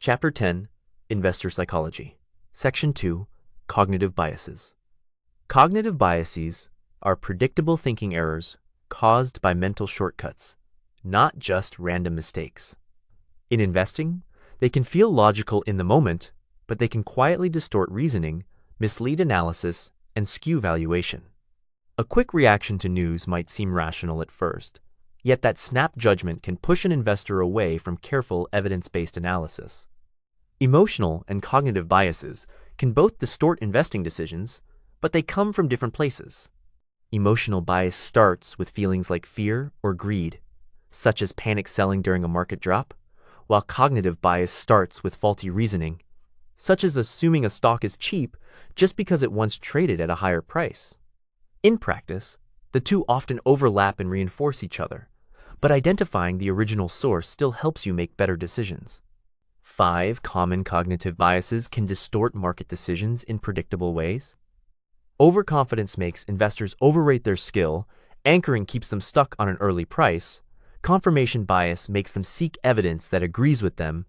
Chapter 10, Investor Psychology. Section 2, Cognitive Biases. Cognitive biases are predictable thinking errors caused by mental shortcuts, not just random mistakes. In investing, they can feel logical in the moment, but they can quietly distort reasoning, mislead analysis, and skew valuation. A quick reaction to news might seem rational at first, yet that snap judgment can push an investor away from careful evidence-based analysis. Emotional and cognitive biases can both distort investing decisions, but they come from different places. Emotional bias starts with feelings like fear or greed, such as panic selling during a market drop, while cognitive bias starts with faulty reasoning, such as assuming a stock is cheap just because it once traded at a higher price. In practice, the two often overlap and reinforce each other, but identifying the original source still helps you make better decisions. 5 common cognitive biases can distort market decisions in predictable ways. Overconfidence makes investors overrate their skill, anchoring keeps them stuck on an early price, confirmation bias makes them seek evidence that agrees with them,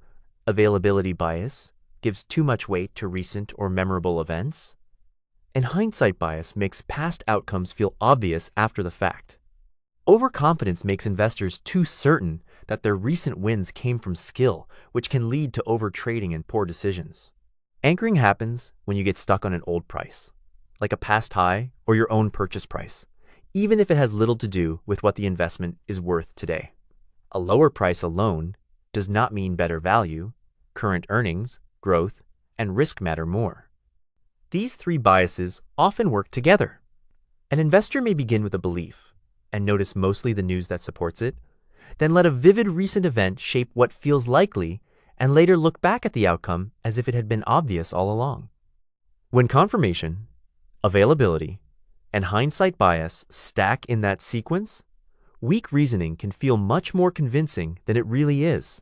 availability bias gives too much weight to recent or memorable events, and hindsight bias makes past outcomes feel obvious after the fact. Overconfidence makes investors too certain that their recent wins came from skill, which can lead to overtrading and poor decisions. Anchoring happens when you get stuck on an old price, like a past high or your own purchase price, even if it has little to do with what the investment is worth today. A lower price alone does not mean better value. Current earnings, growth, and risk matter more. These 3 biases often work together. An investor may begin with a belief and notice mostly the news that supports it, then let a vivid recent event shape what feels likely, and later look back at the outcome as if it had been obvious all along. When confirmation, availability, and hindsight bias stack in that sequence, weak reasoning can feel much more convincing than it really is.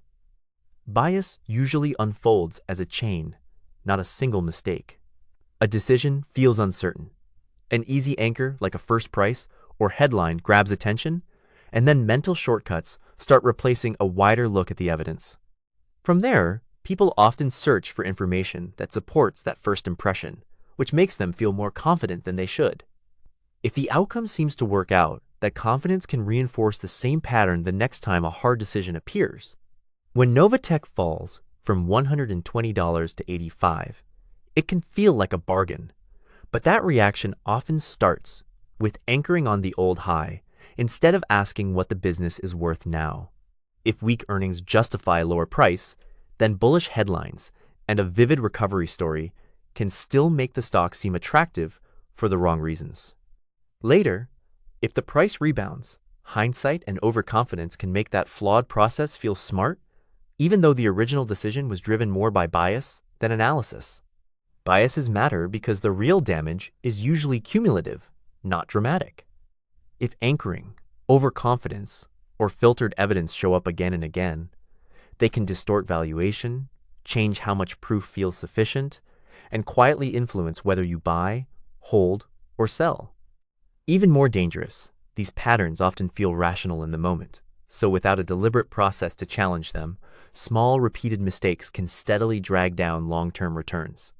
Bias usually unfolds as a chain, not a single mistake. A decision feels uncertain. An easy anchor like a first price or headline grabs attention, and then mental shortcuts start replacing a wider look at the evidence. From there, people often search for information that supports that first impression, which makes them feel more confident than they should. If the outcome seems to work out, that confidence can reinforce the same pattern the next time a hard decision appears. When Novatech falls from $120 to $85, it can feel like a bargain, but that reaction often starts with anchoring on the old high instead of asking what the business is worth now. If weak earnings justify a lower price, then bullish headlines and a vivid recovery story can still make the stock seem attractive for the wrong reasons. Later, if the price rebounds, hindsight and overconfidence can make that flawed process feel smart, even though the original decision was driven more by bias than analysis. Biases matter because the real damage is usually cumulative, not dramatic. If anchoring, overconfidence, or filtered evidence show up again and again, they can distort valuation, change how much proof feels sufficient, and quietly influence whether you buy, hold, or sell. Even more dangerous, these patterns often feel rational in the moment, so without a deliberate process to challenge them, small repeated mistakes can steadily drag down long-term returns.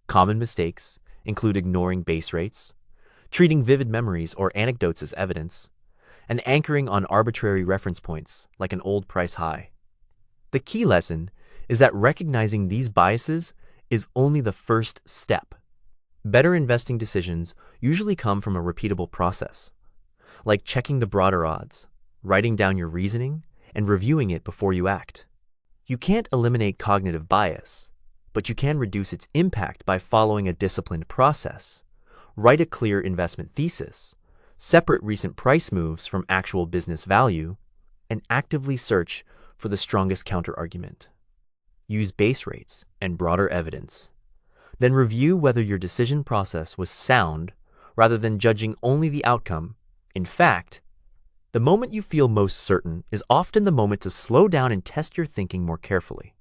Common mistakes include ignoring base rates, treating vivid memories or anecdotes as evidence, and anchoring on arbitrary reference points like an old price high. The key lesson is that recognizing these biases is only the first step. Better investing decisions usually come from a repeatable process, like checking the broader odds, writing down your reasoning, and reviewing it before you act. You can't eliminate cognitive bias, but you can reduce its impact by following a disciplined process. Write a clear investment thesis, separate recent price moves from actual business value, and actively search for the strongest counterargument. Use base rates and broader evidence. Then review whether your decision process was sound rather than judging only the outcome. In fact, the moment you feel most certain is often the moment to slow down and test your thinking more carefully.